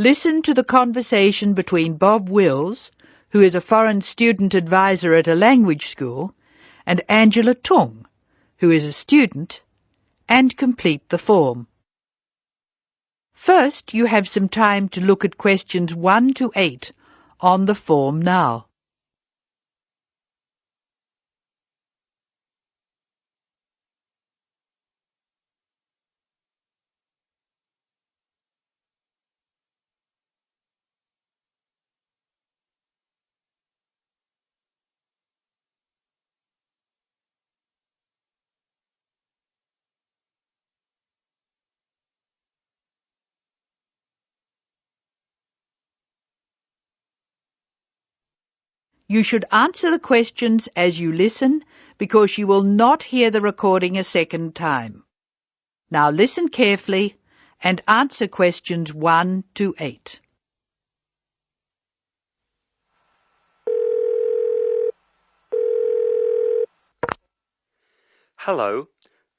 Listen to the conversation between Bob Wills, who is a foreign student advisor at a language school, and Angela Tung, who is a student, and complete the form. First, you have some time to look at questions 1 to 8 on the form now. You should answer the questions as you listen because you will not hear the recording a second time. Now listen carefully and answer questions 1 to 8. Hello,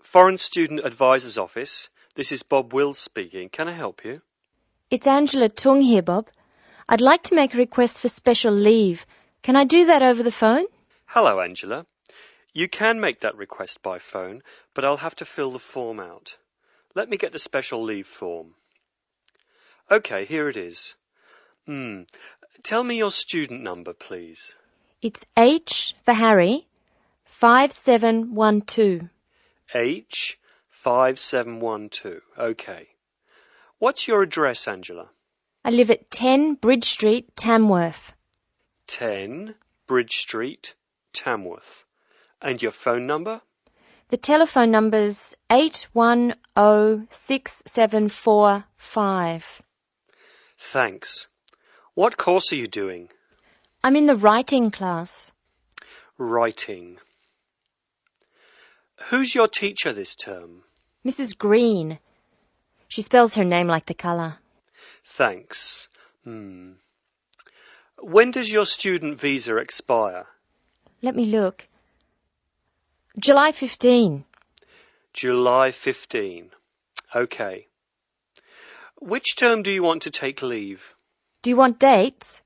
Foreign Student Advisor's Office. This is Bob Wills speaking. Can I help you? It's Angela Tung here, Bob. I'd like to make a request for special leave. Can I do that over the phone? Hello, Angela. You can make that request by phone, but I'll have to fill the form out. Let me get the special leave form. OK, here it is. Tell me your student number, please. It's H for Harry, 5712. H 5712. OK. What's your address, Angela? I live at 10 Bridge Street, Tamworth. 10 Bridge Street, Tamworth. And your phone number? The telephone number's 8106745. Thanks. What course are you doing? I'm in the writing class. Writing. Who's your teacher this term? Mrs. Green. She spells her name like the colour. Thanks. When does your student visa expire? Let me look. July 15. July 15. OK. Which term do you want to take leave? Do you want dates?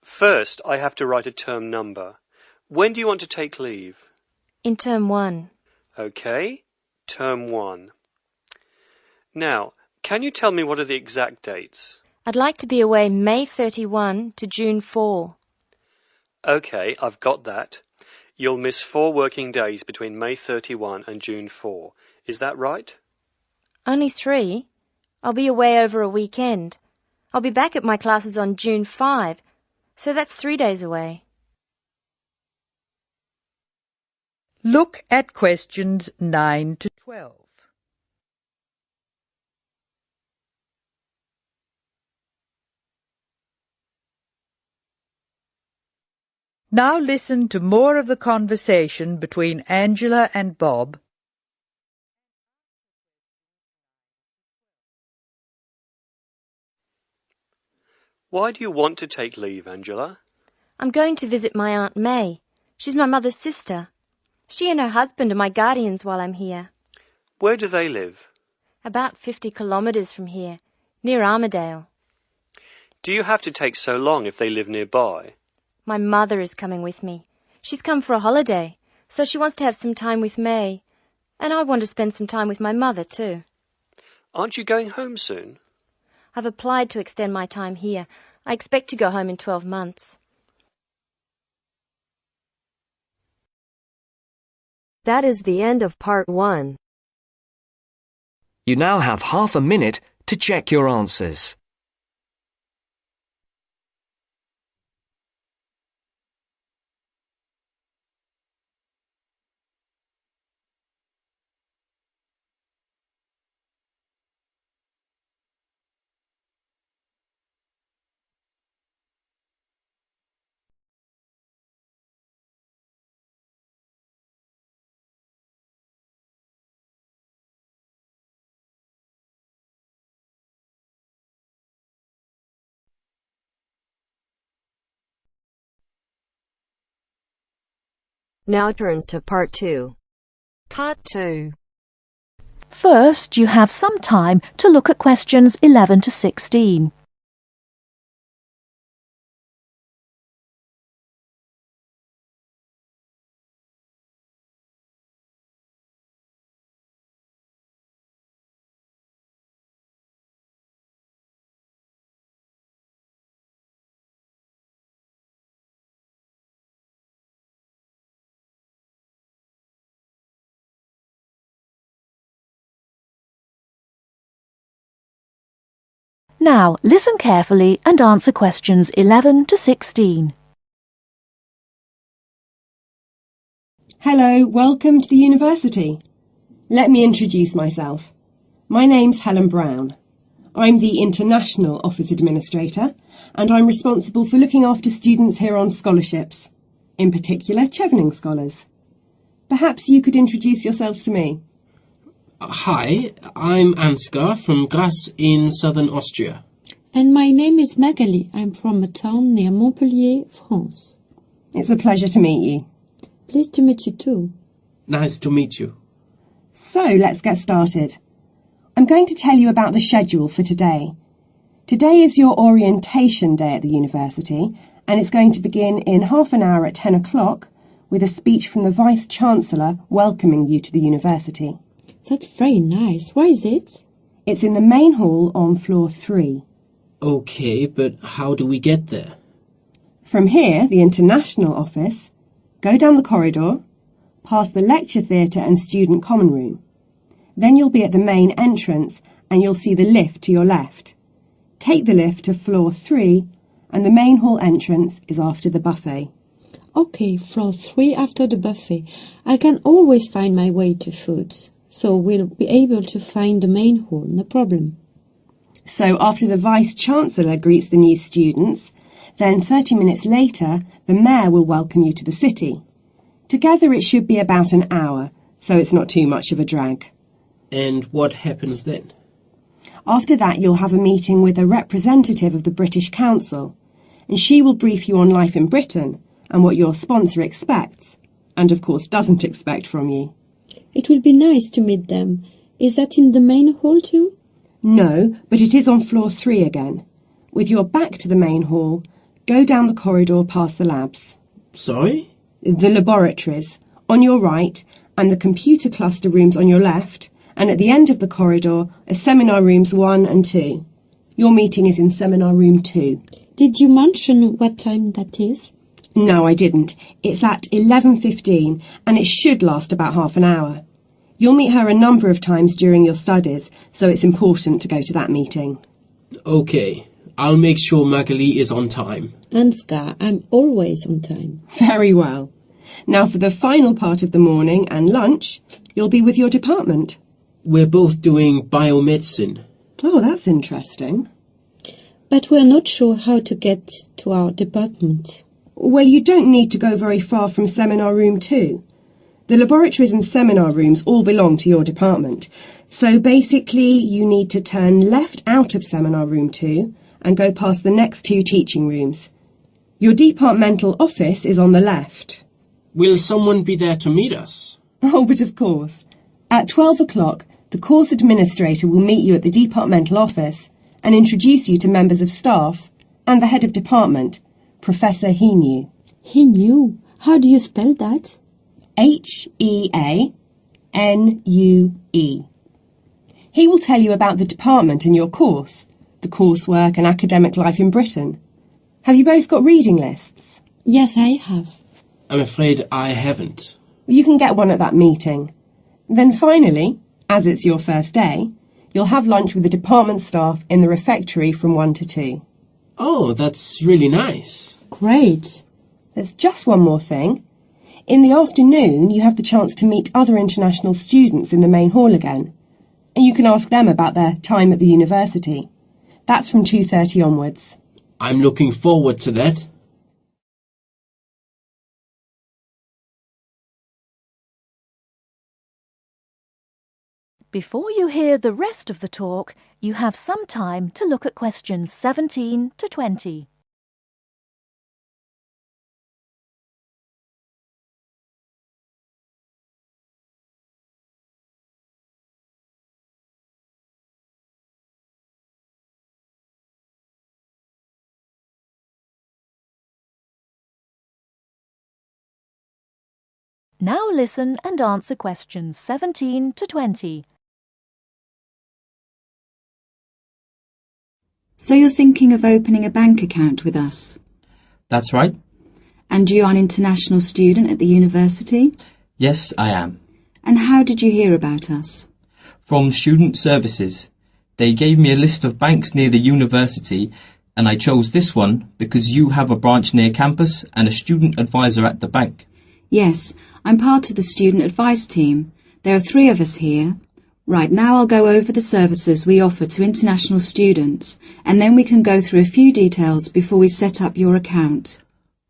First, I have to write a term number. When do you want to take leave? In term 1. OK. Term 1. Now, can you tell me what are the exact dates? I'd like to be away May 31 to June 4. OK, I've got that. You'll miss 4 working days between May 31 and June 4. Is that right? Only 3. I'll be away over a weekend. I'll be back at my classes on June 5, so that's 3 days away. Look at questions 9 to 12. Now listen to more of the conversation between Angela and Bob. Why do you want to take leave, Angela? I'm going to visit my Aunt May. She's my mother's sister. She and her husband are my guardians while I'm here. Where do they live? About 50 kilometres from here, near Armadale. Do you have to take so long if they live nearby? My mother is coming with me. She's come for a holiday, so she wants to have some time with May. And I want to spend some time with my mother too. Aren't you going home soon? I've applied to extend my time here. I expect to go home in 12 months. That is the end of part 1. You now have half a minute to check your answers. Now turns to part 2. Part 2. First, you have some time to look at questions 11 to 16. Now, listen carefully and answer questions 11 to 16. Hello, welcome to the university. Let me introduce myself. My name's Helen Brown. I'm the International Office Administrator and I'm responsible for looking after students here on scholarships, in particular Chevening scholars. Perhaps you could introduce yourselves to me. Hi, I'm Ansgar from Grasse in southern Austria. And my name is Magali. I'm from a town near Montpellier, France. It's a pleasure to meet you. Pleased to meet you too. Nice to meet you. So, let's get started. I'm going to tell you about the schedule for today. Today is your orientation day at the university, and it's going to begin in half an hour at 10 o'clock with a speech from the Vice-Chancellor welcoming you to the university. That's very nice. Where is it? It's in the main hall on floor 3. Okay, but how do we get there? From here, the International Office, go down the corridor, past the lecture theatre and student common room. Then you'll be at the main entrance and you'll see the lift to your left. Take the lift to floor 3 and the main hall entrance is after the buffet. Okay, floor 3 after the buffet. I can always find my way to food, so we'll be able to find the main hall, no problem. So after the Vice-Chancellor greets the new students, then 30 minutes later, the Mayor will welcome you to the city. Together it should be about an hour, so it's not too much of a drag. And what happens then? After that, you'll have a meeting with a representative of the British Council, and she will brief you on life in Britain and what your sponsor expects, and of course doesn't expect from you. It will be nice to meet them. Is that in the main hall too? No, but it is on floor 3 again. With your back to the main hall, go down the corridor past the labs. Sorry? The laboratories, on your right, and the computer cluster rooms on your left, and at the end of the corridor are seminar rooms 1 and 2. Your meeting is in seminar room 2. Did you mention what time that is? No, I didn't. It's at 11:15, and it should last about half an hour. You'll meet her a number of times during your studies, so it's important to go to that meeting. Okay, I'll make sure Magali is on time. Ansgar, I'm always on time. Very well. Now for the final part of the morning and lunch, you'll be with your department. We're both doing biomedicine. Oh, that's interesting. But we're not sure how to get to our department. Well, you don't need to go very far from seminar room 2. The laboratories and seminar rooms all belong to your department. So basically, you need to turn left out of seminar room 2 and go past the next 2 teaching rooms. Your departmental office is on the left. Will someone be there to meet us? Oh, but of course. At 12 o'clock, the course administrator will meet you at the departmental office and introduce you to members of staff and the head of department, Professor Heanue. Heanue? How do you spell that? Heanue. He will tell you about the department and your course, the coursework and academic life in Britain. Have you both got reading lists? Yes, I have. I'm afraid I haven't. You can get one at that meeting. Then finally, as it's your first day, you'll have lunch with the department staff in the refectory from 1 to 2. Oh, that's really nice. Great. There's just one more thing. In the afternoon, you have the chance to meet other international students in the main hall again. And you can ask them about their time at the university. That's from 2:30 onwards. I'm looking forward to that. Before you hear the rest of the talk, you have some time to look at questions 17 to 20. Now listen and answer questions 17 to 20. So you're thinking of opening a bank account with us? That's right. And you are an international student at the university? Yes, I am. And how did you hear about us? From Student Services. They gave me a list of banks near the university, and I chose this one because you have a branch near campus and a student advisor at the bank. Yes, I'm part of the student advice team. There are 3 of us here. Right, now I'll go over the services we offer to international students, and then we can go through a few details before we set up your account.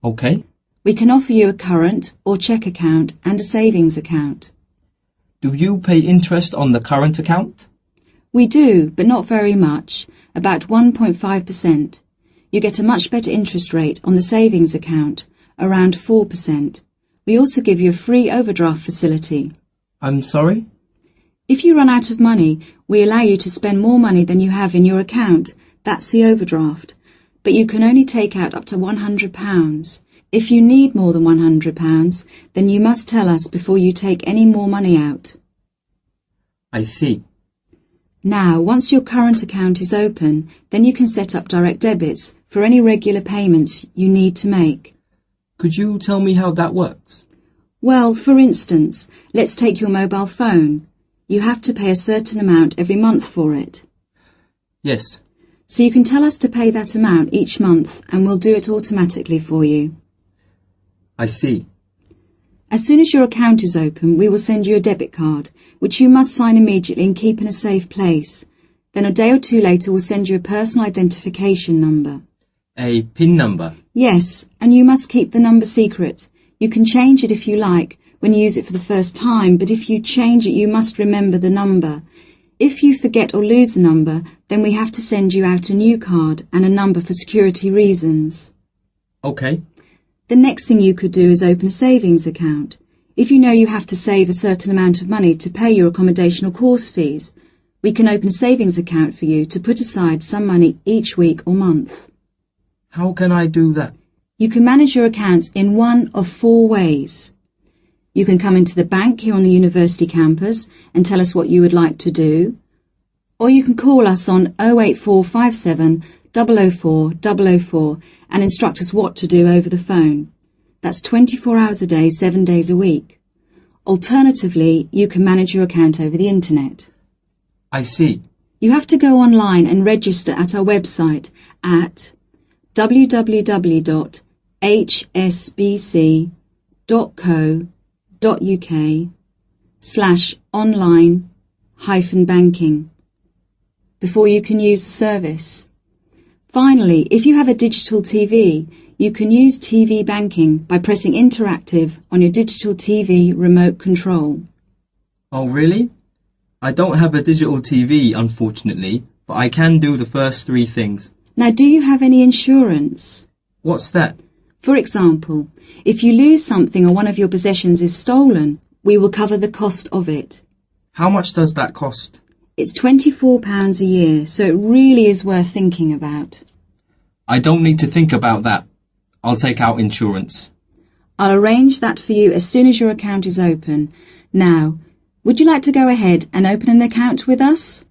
Okay. We can offer you a current or cheque account and a savings account. Do you pay interest on the current account? We do, but not very much, about 1.5%. You get a much better interest rate on the savings account, around 4%. We also give you a free overdraft facility. I'm sorry? If you run out of money, we allow you to spend more money than you have in your account. That's the overdraft. But you can only take out up to £100. If you need more than £100, then you must tell us before you take any more money out. I see. Now, once your current account is open, then you can set up direct debits for any regular payments you need to make. Could you tell me how that works? Well, for instance, let's take your mobile phone. You have to pay a certain amount every month for it. Yes. So you can tell us to pay that amount each month and we'll do it automatically for you. I see. As soon as your account is open, we will send you a debit card, which you must sign immediately and keep in a safe place. Then a day or 2 later, we'll send you a personal identification number. A PIN number? Yes, and you must keep the number secret. You can change it if you like when you use it for the first time, but if you change it, you must remember the number. If you forget or lose the number, then we have to send you out a new card and a number for security reasons. Okay. The next thing you could do is open a savings account. If you know you have to save a certain amount of money to pay your accommodation or course fees, we can open a savings account for you to put aside some money each week or month. How can I do that? You can manage your accounts in one of 4 ways. You can come into the bank here on the university campus and tell us what you would like to do, or you can call us on 08457 004 004 and instruct us what to do over the phone. That's 24 hours a day, 7 days a week. Alternatively, you can manage your account over the internet. I see. You have to go online and register at our website at www.hsbc.co.uk/online-banking before you can use the service. Finally, if you have a digital TV, you can use TV banking by pressing interactive on your digital TV remote control. Oh, really? I don't have a digital TV, unfortunately, but I can do the first 3 things. Now, do you have any insurance? What's that? For example, if you lose something or one of your possessions is stolen, we will cover the cost of it. How much does that cost? It's £24 a year, so it really is worth thinking about. I don't need to think about that. I'll take out insurance. I'll arrange that for you as soon as your account is open. Now, would you like to go ahead and open an account with us?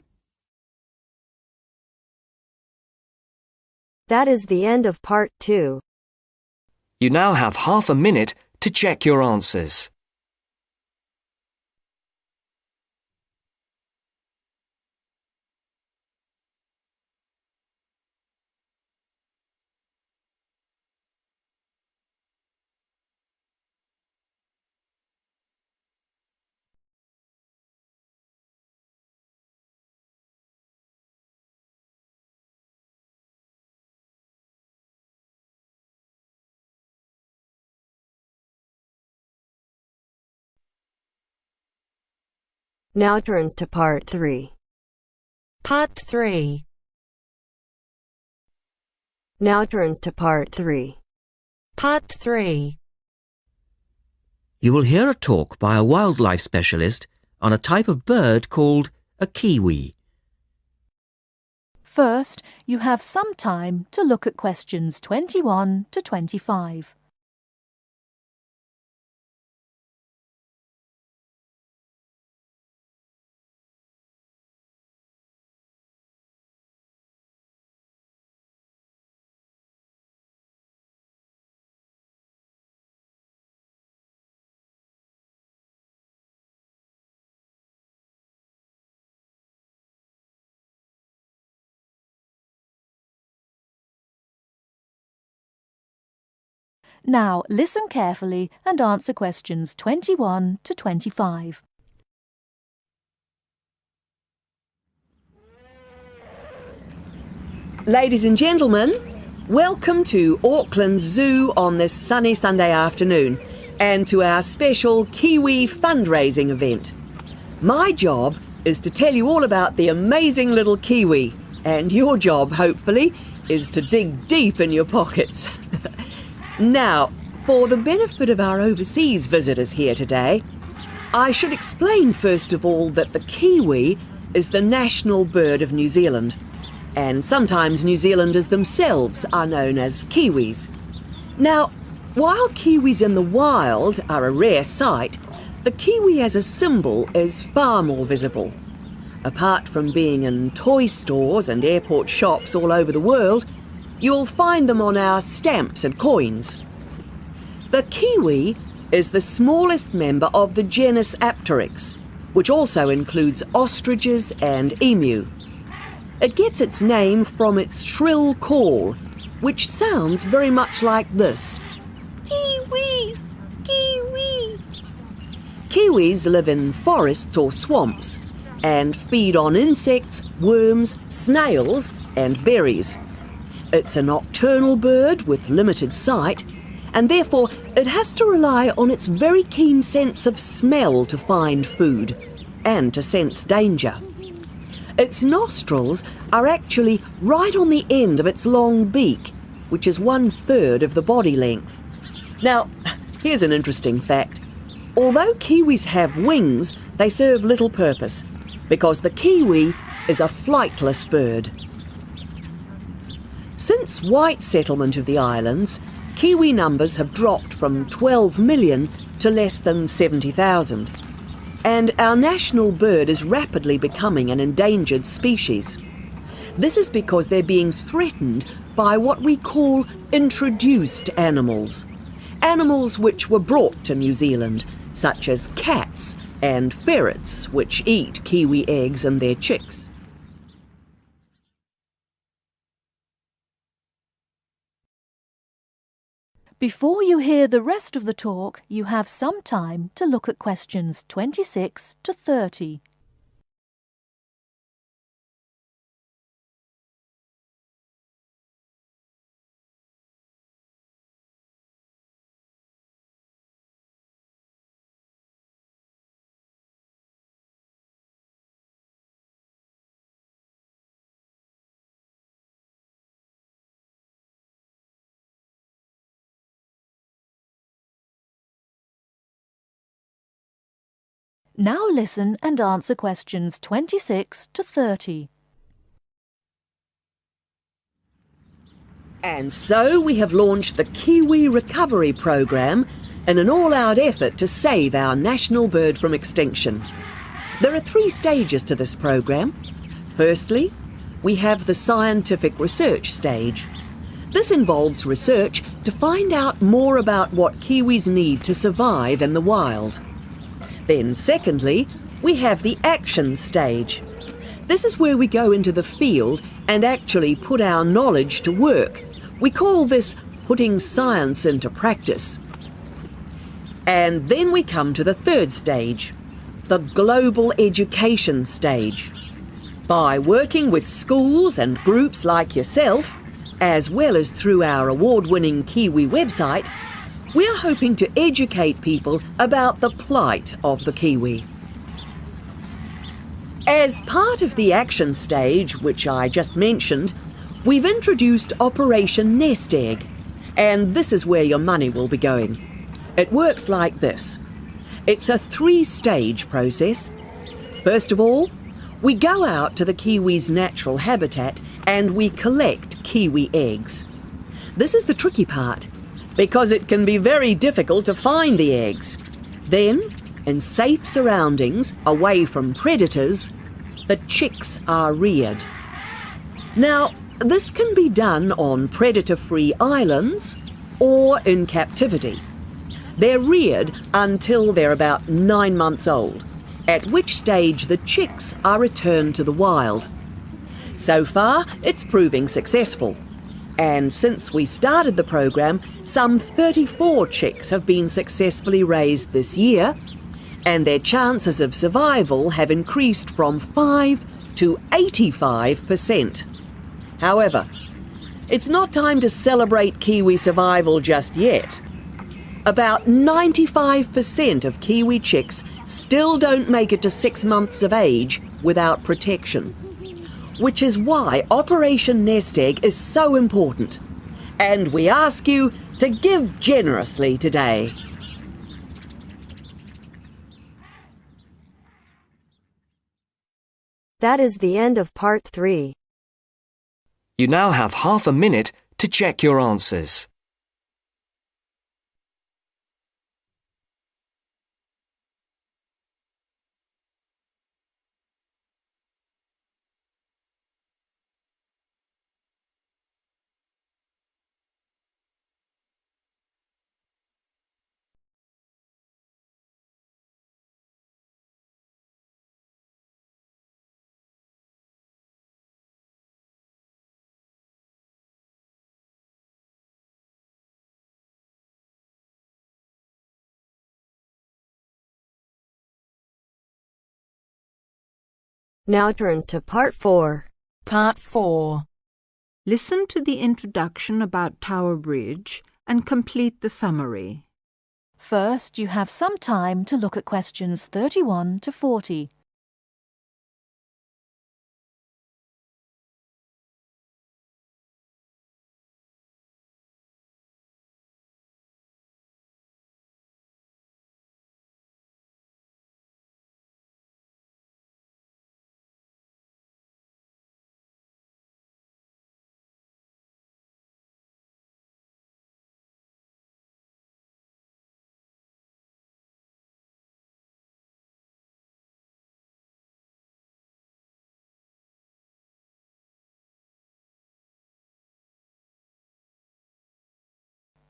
That is the end of part 2. You now have half a minute to check your answers. Now turns to part 3. Part 3. Now turns to part 3. Part 3. You will hear a talk by a wildlife specialist on a type of bird called a kiwi. First, you have some time to look at questions 21 to 25. Now listen carefully and answer questions 21 to 25. Ladies and gentlemen, welcome to Auckland Zoo on this sunny Sunday afternoon and to our special Kiwi fundraising event. My job is to tell you all about the amazing little Kiwi, and your job, hopefully, is to dig deep in your pockets. Now, for the benefit of our overseas visitors here today, I should explain first of all that the Kiwi is the national bird of New Zealand, and sometimes New Zealanders themselves are known as Kiwis. Now, while Kiwis in the wild are a rare sight, the Kiwi as a symbol is far more visible. Apart from being in toy stores and airport shops all over the world, you'll find them on our stamps and coins. The Kiwi is the smallest member of the genus Apteryx, which also includes ostriches and emu. It gets its name from its shrill call, which sounds very much like this. Kiwi! Kiwi! Kiwis live in forests or swamps and feed on insects, worms, snails and berries. It's a nocturnal bird with limited sight, and therefore it has to rely on its very keen sense of smell to find food and to sense danger. Its nostrils are actually right on the end of its long beak, which is 1/3 of the body length. Now, here's an interesting fact. Although Kiwis have wings, they serve little purpose, because the Kiwi is a flightless bird. Since white settlement of the islands, Kiwi numbers have dropped from 12 million to less than 70,000. And our national bird is rapidly becoming an endangered species. This is because they're being threatened by what we call introduced animals. Animals which were brought to New Zealand, such as cats and ferrets, which eat Kiwi eggs and their chicks. Before you hear the rest of the talk, you have some time to look at questions 26 to 30. Now listen and answer questions 26 to 30. And so we have launched the Kiwi Recovery Programme in an all-out effort to save our national bird from extinction. There are 3 stages to this programme. Firstly, we have the scientific research stage. This involves research to find out more about what Kiwis need to survive in the wild. Then secondly, we have the action stage. This is where we go into the field and actually put our knowledge to work. We call this putting science into practice. And then we come to the 3rd stage, the global education stage. By working with schools and groups like yourself, as well as through our award-winning Kiwi website, we're hoping to educate people about the plight of the Kiwi. As part of the action stage, which I just mentioned, we've introduced Operation Nest Egg, and this is where your money will be going. It works like this. It's a 3-stage process. First of all, we go out to the Kiwi's natural habitat and we collect Kiwi eggs. This is the tricky part, because it can be very difficult to find the eggs. Then, in safe surroundings, away from predators, the chicks are reared. Now, this can be done on predator-free islands or in captivity. They're reared until they're about 9 months old, at which stage the chicks are returned to the wild. So far, it's proving successful. And since we started the program, some 34 chicks have been successfully raised this year, and their chances of survival have increased from 5 to 85%. However, it's not time to celebrate Kiwi survival just yet. About 95% of Kiwi chicks still don't make it to 6 months of age without protection, which is why Operation Nest Egg is so important. And we ask you to give generously today. That is the end of part 3. You now have half a minute to check your answers. Now turns to part 4. Part 4. Listen to the introduction about Tower Bridge and complete the summary. First, you have some time to look at questions 31 to 40.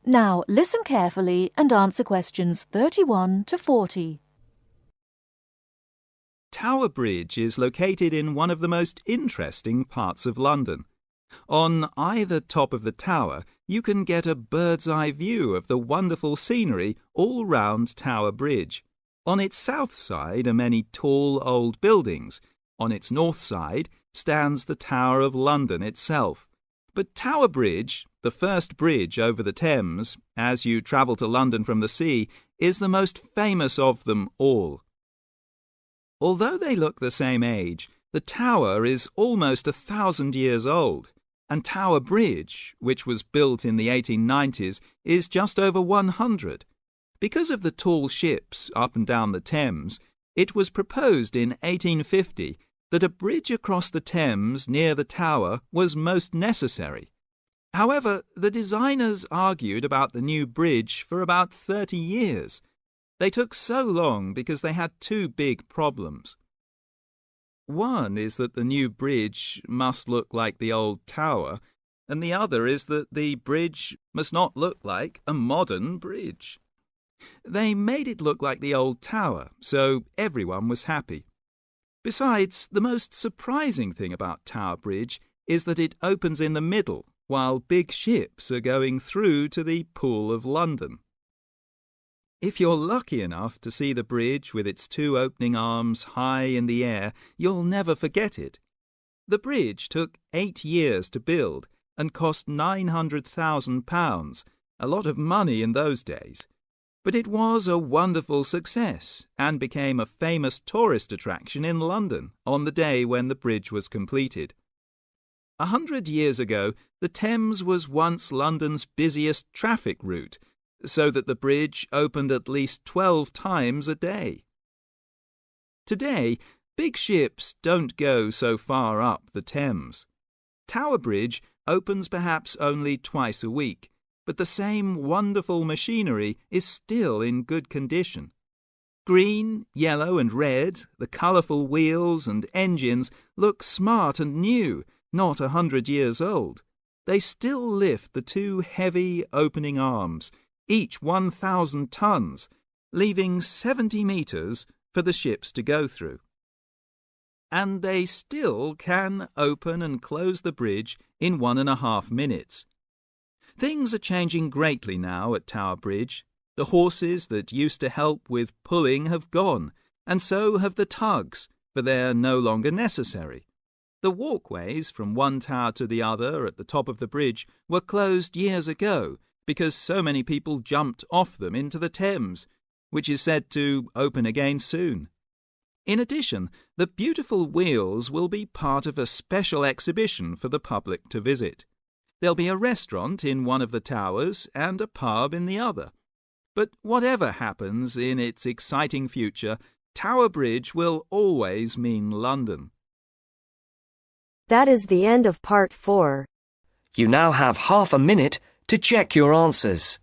Now, listen carefully and answer questions 31 to 40. Tower Bridge is located in one of the most interesting parts of London. On either top of the tower, you can get a bird's-eye view of the wonderful scenery all round Tower Bridge. On its south side are many tall old buildings. On its north side stands the Tower of London itself. But Tower Bridge, the first bridge over the Thames, as you travel to London from the sea, is the most famous of them all. Although they look the same age, the tower is almost 1,000 years old, and Tower Bridge, which was built in the 1890s, is just over 100. Because of the tall ships up and down the Thames, it was proposed in 1850 that a bridge across the Thames near the tower was most necessary. However, the designers argued about the new bridge for about 30 years. They took so long because they had two big problems. One is that the new bridge must look like the old tower, and the other is that the bridge must not look like a modern bridge. They made it look like the old tower, so everyone was happy. Besides, the most surprising thing about Tower Bridge is that it opens in the middle, while big ships are going through to the Pool of London. If you're lucky enough to see the bridge with its two opening arms high in the air, you'll never forget it. The bridge took 8 years to build and cost £900,000, a lot of money in those days. But it was a wonderful success and became a famous tourist attraction in London on the day when the bridge was completed. 100 years ago, the Thames was once London's busiest traffic route, so that the bridge opened at least 12 times a day. Today, big ships don't go so far up the Thames. Tower Bridge opens perhaps only twice a week, but the same wonderful machinery is still in good condition. Green, yellow and red, the colourful wheels and engines look smart and new, not 100 years old. They still lift the two heavy opening arms, each 1,000 tons, leaving 70 metres for the ships to go through. and they still can open and close the bridge in 1.5 minutes. Things are changing greatly now at Tower Bridge. The horses that used to help with pulling have gone, and so have the tugs, for they're no longer necessary. The walkways from one tower to the other at the top of the bridge were closed years ago because so many people jumped off them into the Thames, which is said to open again soon. In addition, the beautiful wheels will be part of a special exhibition for the public to visit. There'll be a restaurant in one of the towers and a pub in the other. But whatever happens in its exciting future, Tower Bridge will always mean London. That is the end of part 4. You now have half a minute to check your answers.